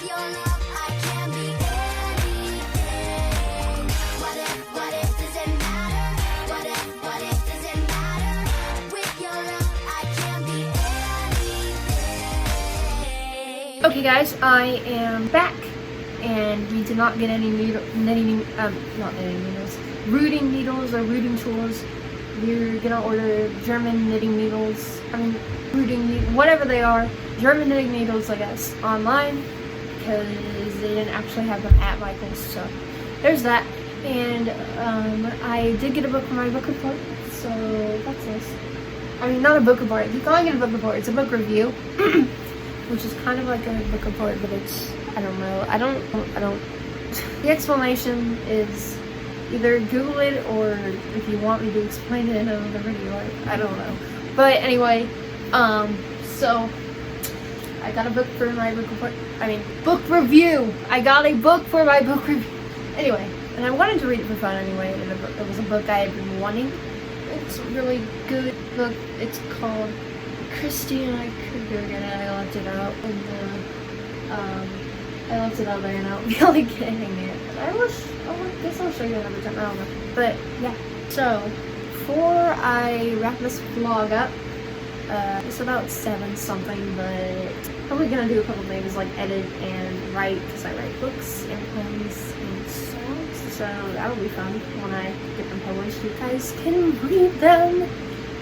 With your love, I can be anything. What if, does it matter? What if, does it matter? With your love, I can be anything. Okay guys, I am back, and we did not get any rooting needles or rooting tools. We're gonna order German knitting needles, whatever they are, German knitting needles, I guess, online, because they didn't actually have them at Michael's, so there's that. And I did get a book for my book report, so that's nice. I mean, not a book report, if you're calling it a book report, it's a book review, which is kind of like a book report, but it's, I don't know, I don't, the explanation is either Google it, or if you want me to explain it in another video, I don't know. But anyway, so I got a book for my book report, book review. I got a book for my book review. Anyway, and I wanted to read it for fun anyway. It was a book I had been wanting. It's a really good book. It's called Christine. I could go get it. I left it out in the, I left it out there and I don't feel like getting it. I guess I'll show you another time. I don't know. But yeah. So before I wrap this vlog up, it's about 7 something, but probably gonna do a couple things like edit and write, because I write books and poems and songs. So that'll be fun when I get them published. You guys can read them.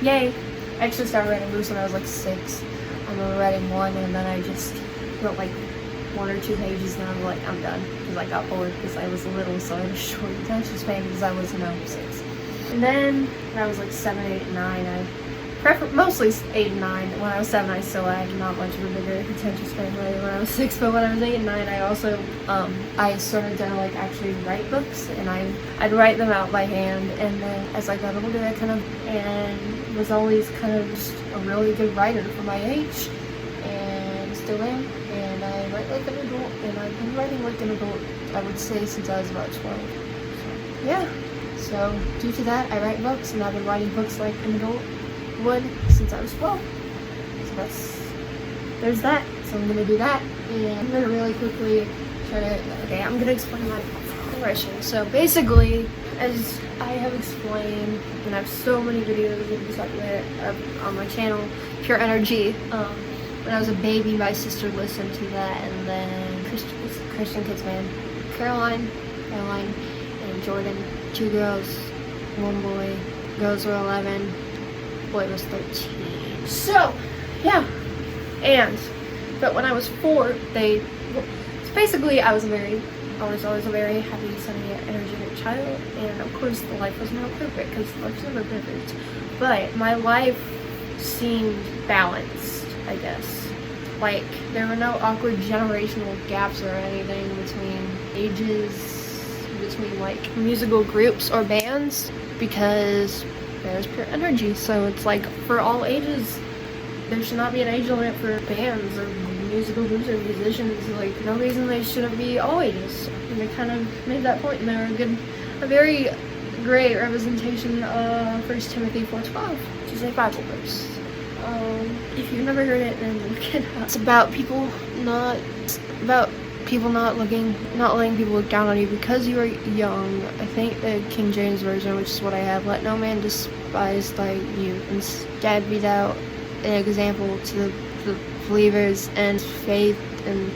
Yay! I actually started writing books when I was like 6. I remember writing one, and then I just wrote like 1 or 2 pages, and I was like, I'm done, because I got bored because I was little, so I had a short attention span because I was 6. And then when I was like 7, 8, 9, mostly 8 and 9. When I was 7, I still had not much of a bigger attention span than when I was 6. But when I was 8 and 9, I also I started to like actually write books, and I'd write them out by hand. And then as I got older, I and was always kind of just a really good writer for my age, and still am. And I write like an adult, and I've been writing like an adult, I would say, since I was about 12. So, yeah. So due to that, I write books, and I've been writing books like an adult would since I was 12. So there's that. So I'm gonna do that, and I'm gonna really quickly I'm gonna explain my progression. So basically, as I have explained, and I have so many videos on my channel, Pure Energy. When I was a baby, my sister listened to that, and then Christian Kids Man, Caroline, and Jordan, 2 girls, 1 boy. Girls were 11, boy was 13. So, yeah. But when I was 4, basically I was always a very happy, sunny, energetic child, and of course the life was not perfect, because life's never perfect. But my life seemed balanced, I guess. Like, there were no awkward generational gaps or anything between ages, between like musical groups or bands, because there's Pure Energy. So it's like for all ages. There should not be an age limit for bands or musical groups or musicians. Like, no reason they shouldn't be all ages. And they kind of made that point, and they were a very great representation of 1 Timothy 4:12, which is a Bible verse. If you've never heard it, then look it up. It's about people not letting people look down on you because you are young. I think the King James Version, which is what I have, let no man despise thy youth. Instead, be thou an example to the believers and faith and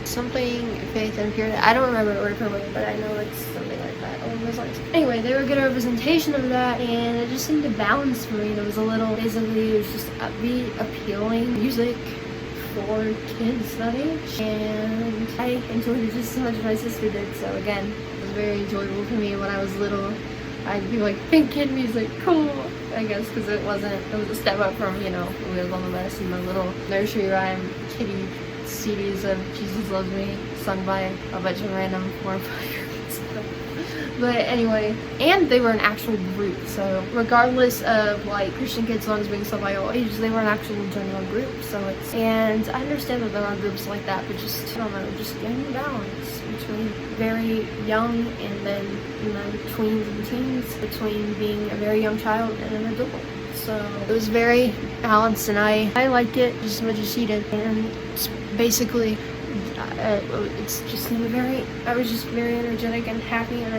purity. I don't remember it word for word, but I know it's something like that along those lines. Anyway, they were a good representation of that, and it just seemed to balance for me. It was just upbeat, appealing music for kids that age, and I enjoyed it just as much as my sister did. So again, it was very enjoyable for me when I was little. I'd be like, pink kid music, cool, I guess, because it was a step up from, Wheels on the Bus and the little nursery rhyme kiddie CDs of Jesus Loves Me, sung by a bunch of random 4 or 5-year-olds. But anyway, and they were an actual group, so regardless of like Christian Kids songs being sung by all ages, they were an actual general group. And I understand that there are groups like that, but just, I don't know, just getting the balance between very young and then tweens and teens, between being a very young child and an adult. So it was very balanced, and I liked it just as much as she did. And it's basically, It's just seemed very. I was just very energetic and happy, and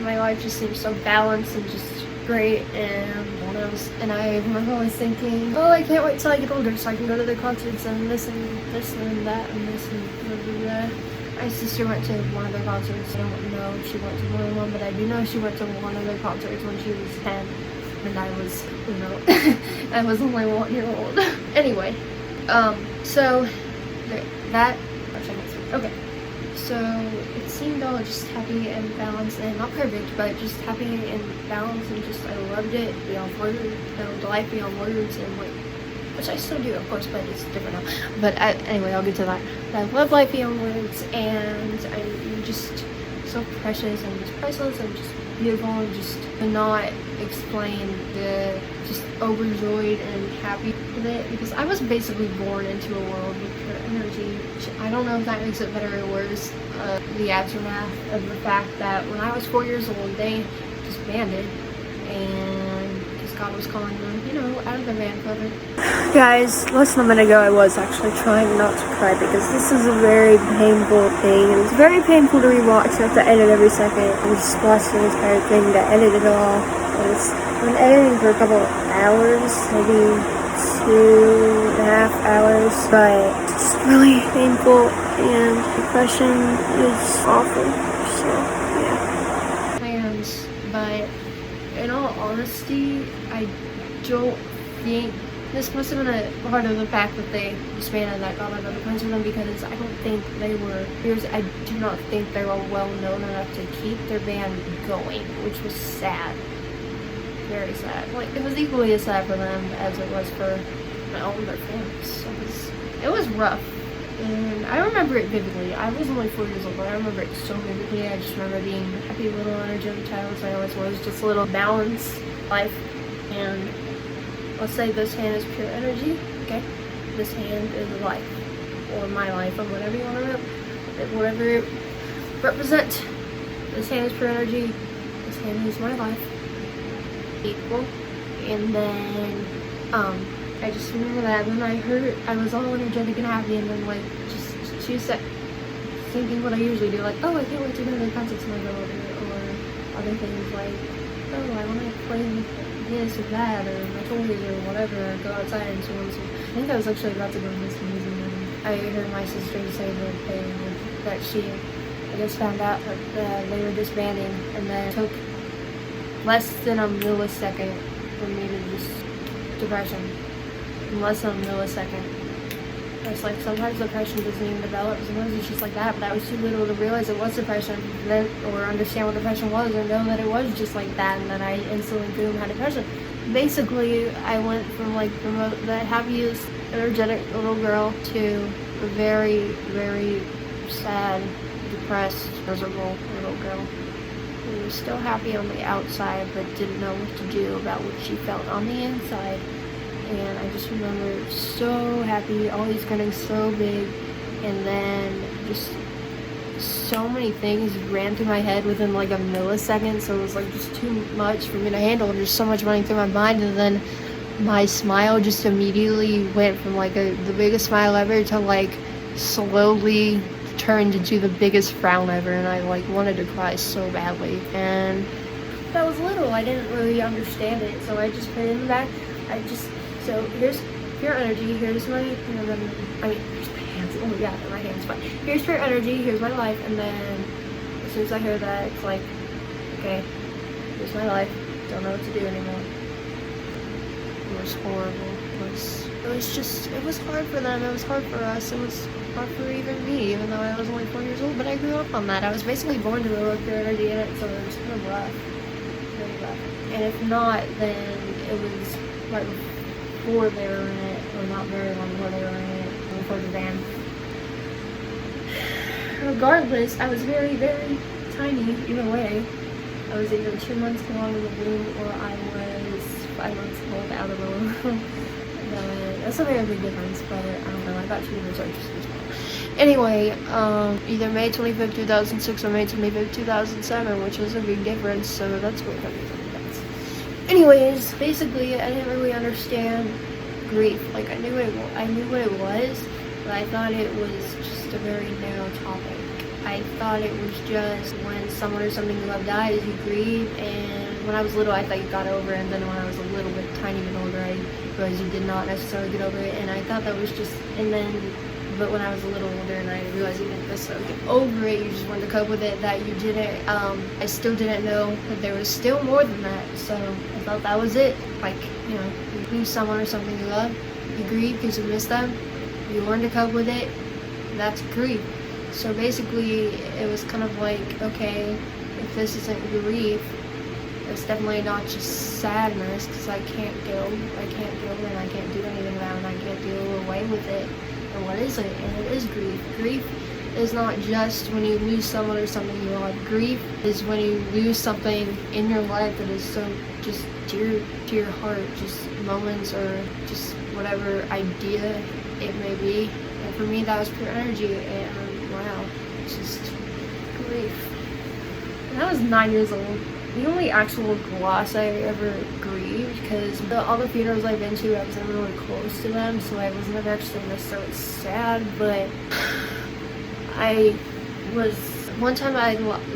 my life just seemed so balanced and just great. And I remember always thinking, oh, I can't wait till I get older so I can go to the concerts and this and that and this and blah, blah, blah. My sister went to one of their concerts. I don't know if she went to more than one, but I do know she went to one of their concerts when she was 10, and I was, I was only 1 year old. Anyway, so that. Okay. So it seemed all just happy and balanced, and not perfect, but just happy and balanced, and just I loved it beyond words, life beyond words, and like, which I still do, of course, but it's different now. But anyway, I'll get to that. I love life beyond words, and I'm just so precious and just priceless and just beautiful, and just cannot explain the just overjoyed and happy with it, because I was basically born into a world with pure energy. I don't know if that makes it better or worse. The aftermath of the fact that when I was 4 years old, they disbanded, and because God was calling them, out of the van forever. Guys, less than a minute ago, I was actually trying not to cry because this is a very painful thing. It was very painful to rewatch. I have to edit every second. I just watched the entire thing to edit it all. I've been editing for a couple of hours, maybe 2.5 hours, but it's really painful, and depression is awful. So yeah. Plans, but in all honesty, I don't think this must have been a part of the fact that they disbanded that got out of the plans for them, because I don't think they were. I do not think they were well known enough to keep their band going, which was sad. Very sad. Like, it was equally as sad for them as it was for their fans. It was rough, and I remember it vividly. I was only 4 years old, but I remember it so vividly. I just remember being a happy little energetic child, as I always was, just a little balanced life. And let's say this hand is pure energy, okay? This hand is life, or my life, or whatever you want to whatever it represent. This hand is pure energy. This hand is my life. Equal. And then I just remember that, and then I was all energetic and happy, and then like just 2 seconds thinking what I usually do, like, oh, I can't wait to go to the concerts when I go older, or other things like, oh, I want to play this or that, or my toys or whatever, or go outside and so on. So I think I was actually about to go to this museum, and I heard my sister say that she, I guess, found out that they were disbanding, and then it took less than a millisecond for me to just depression. In less than a millisecond. It's like sometimes depression doesn't even develop. Sometimes it's just like that. But I was too little to realize it was depression, then, or understand what depression was, or know that it was just like that, and then I instantly boom had depression. Basically, I went from like the happiest, energetic little girl to a very, very sad, depressed, miserable little girl. Who was still happy on the outside, but didn't know what to do about what she felt on the inside. And I just remember so happy, always getting so big, and then just so many things ran through my head within like a millisecond, so it was like just too much for me to handle. There's so much running through my mind, and then my smile just immediately went from like the biggest smile ever to like slowly turned into the biggest frown ever, and I like wanted to cry so badly. And that was little, I didn't really understand it, so I just put it in the back. So here's pure energy, here's my, here's my hands, oh yeah, my hands, but here's pure energy, here's my life, and then as soon as I hear that, it's like, okay, here's my life, don't know what to do anymore. It was horrible. It was hard for them, it was hard for us, it was hard for even me, even though I was only 4 years old, but I grew up on that. I was basically born to a pure energy in it, so it was kind of rough, really rough. And if not, then it was right before they were in it, or not very long before they were in it, before the band. Regardless, I was very, very tiny either way. I was either 2 months along in the womb, or I was 5 months old out of the womb. That's a very big difference, but I don't know, I got 2 years old just as well. Anyway, either May 25th, 2006 or May 25th, 2007, which was a big difference, so that's what that means. Anyways, basically, I didn't really understand grief. Like, I knew what it was, but I thought it was just a very narrow topic. I thought it was just when someone or something you love dies, you grieve, and when I was little, I thought you got over it, and then when I was a little bit, tiny bit older, I realized you did not necessarily get over it, and I thought that was just, but when I was a little older and I realized you didn't necessarily get over it, you just wanted to cope with it, that you didn't, I still didn't know that there was still more than that, so I thought that was it. Like, you know, you lose someone or something you love, you grieve because you miss them, you learn to cope with it, that's grief. So basically, it was kind of like, okay, if this isn't grief, it's definitely not just sadness, because I can't deal and I can't do anything about it, and I can't deal away with it. And what is it? And it is grief. Grief is not just when you lose someone or something you love. Grief is when you lose something in your life that is so just dear to your heart, just moments or just whatever idea it may be. And for me, that was pure energy, and wow, it's just grief. And I was 9 years old. The only actual loss I ever grieved, because all the funerals I've been to, I was never really close to them, so I was never actually necessarily sad, but I was, one time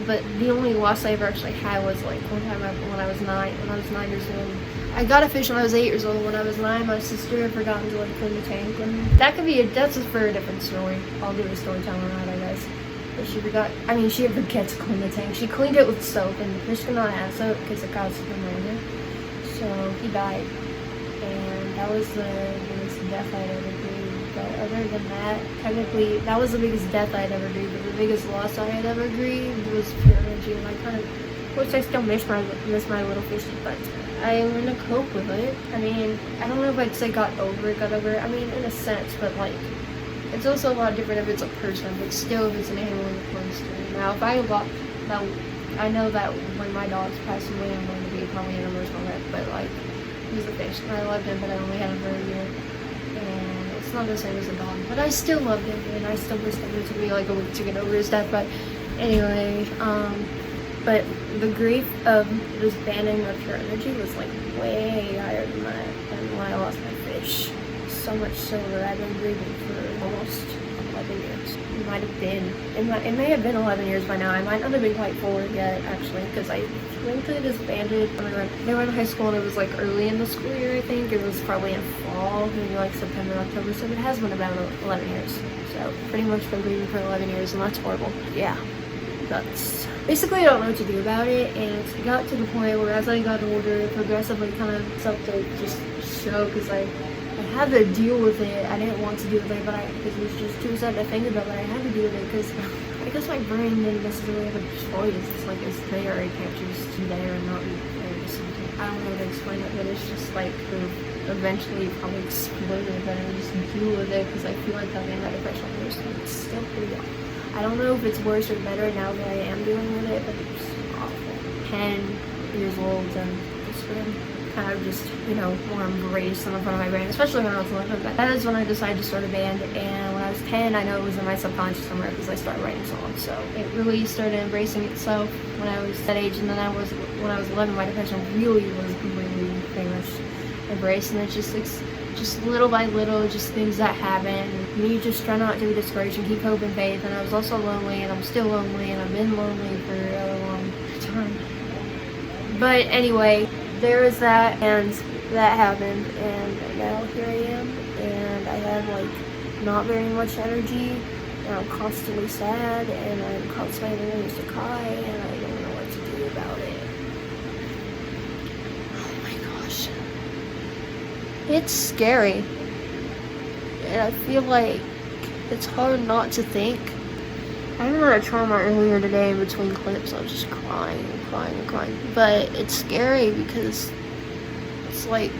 but the only loss I ever actually had was like one time when I was 9 years old. I got a fish when I was 8 years old. When I was 9, my sister had forgotten to like clean the tank, and that's just for a different story. I'll do a story time on that, I guess. But she forgot, she didn't forget to clean the tank. She cleaned it with soap, and the fish could not have soap because it caused pneumonia. So he died, and that was the biggest death I'd ever grieved. But other than that, technically, that was the biggest death I'd ever grieved. But the biggest loss I had ever grieved was pure energy, and of course, I still miss my little fishy, but I learned to cope with it. I don't know if I'd say got over it, in a sense, but like, it's also a lot different if it's a person, but still if it's an animal you're close to. Now, if I know that when my dogs pass away, I'm going to be probably an emotional wreck, but like, he's a fish, and I loved him, but I only had him for a year, and it's not the same as a dog, but I still loved him, and I still missed him. It took me like a week to get over his death, but anyway, but the grief of this banning of pure energy was like way higher than when I lost my fish. So much so that I've been grieving for almost 11 years. It may have been 11 years by now. I might not have been quite forward yet, actually, because I think they disbanded when they were in high school, and it was like early in the school year, I think. It was probably in fall, maybe like September, October, so it has been about 11 years. So pretty much been grieving for 11 years, and that's horrible. Yeah, that's... Basically, I don't know what to do about it, and it got to the point where as I got older, it progressively kind of started to just show, because I had to deal with it. I didn't want to deal with it, but because it was just too sad to think about, but I had to deal with it because I guess my brain didn't necessarily have a choice. It's like it's there. I can't just be there and not be there or something. I don't know how to explain it, but it's just like eventually probably exploded, but I just deal with it because I feel like I'm in that depression first, and it's still pretty awful. I don't know if it's worse or better now that I am dealing with it, but it's awful. 10 years old, and it's been kind of just, more embraced in the front of my brain, especially when I was 11. But that is when I decided to start a band, and when I was 10, I know it was in my subconscious somewhere because I started writing songs. So it really started embracing itself when I was that age, and then when I was 11, my depression really was completely pretty much embraced, and it's just little by little, just things that happen. Me just try not to be discouraged and keep hope and faith. And I was also lonely, and I'm still lonely, and I've been lonely for a long time. But anyway, there was that, and that happened, and now here I am, and I have like not very much energy, and I'm constantly sad, and I'm constantly having to cry, and I don't know what to do about it. Oh my gosh. It's scary, and I feel like it's hard not to think. I remember a trauma earlier today in between clips. I was just crying. But it's scary because it's like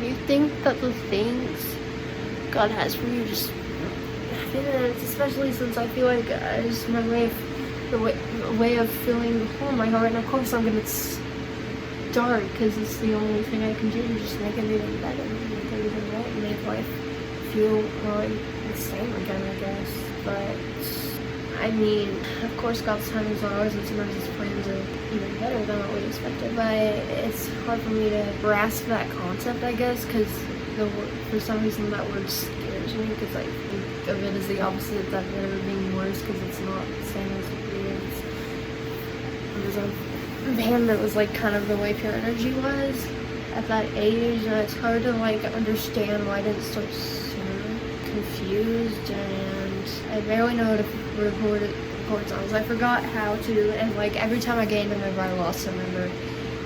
you think that the things God has for you just, especially since I feel like it's my way of feeling the hole in my heart. And of course I'm gonna dark because it's the only thing I can do to just make everything better, make everything right, and make life feel like the same again, I guess. But of course God's timing is not always, and sometimes His plans are even better than what we expected, but it's hard for me to grasp that concept, I guess, because for some reason that word scares me, because I think of it is the opposite, that they're being worse because it's not the same as it is. There's a band that was like kind of the way Pure Energy was at that age, and it's hard to like understand why I didn't start sooner. Confused, and I barely know how to record songs. I forgot how to, and like every time I gained a member, I lost a member,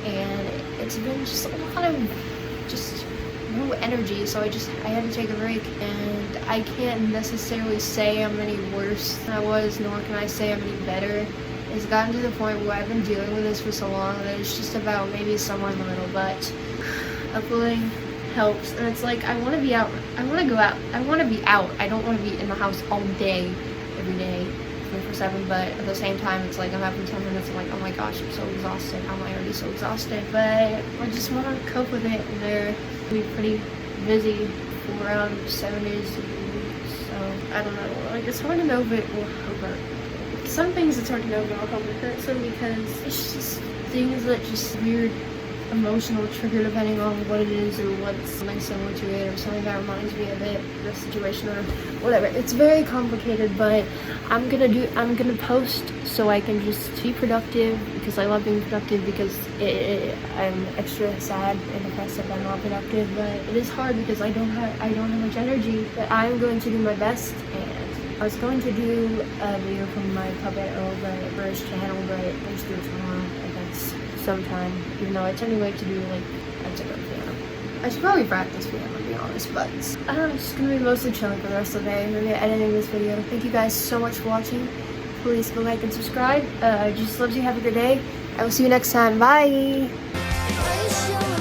and it's been just a lot of just no energy. So I had to take a break, and I can't necessarily say I'm any worse than I was, nor can I say I'm any better. It's gotten to the point where I've been dealing with this for so long that it's just about maybe somewhere in the middle, but uploading helps. And it's like, I want to be out, I want to go out, I want to be out. I don't want to be in the house all day, every day, 24/7, but at the same time, it's like I'm having 10 minutes, I'm like, oh my gosh, I'm so exhausted. How am I already so exhausted? But I just want to cope with it, and they're pretty busy for around 7 days a week, so I don't know. Like, it's hard to know if it will help her. Some things it's hard to know if it'll help her hurt some, because it's just things that just weird emotional trigger depending on what it is or what's something similar to it or something that reminds me of it, the situation or whatever. It's very complicated, but I'm gonna post so I can just be productive, because I love being productive, because I'm extra sad and depressed if I'm not productive. But it is hard because I don't have much energy. But I'm going to do my best, and I was going to do a video from my puppet over his channel, but I'm just doing it tomorrow, I guess, sometime, even though I tend to like to do like a different piano. I should probably practice piano, to be honest, but I'm just gonna be mostly chilling for the rest of the day. I'm gonna be editing this video. Thank you guys so much for watching. Please go like and subscribe. I just love you. Have a good day. I will see you next time. Bye. Place your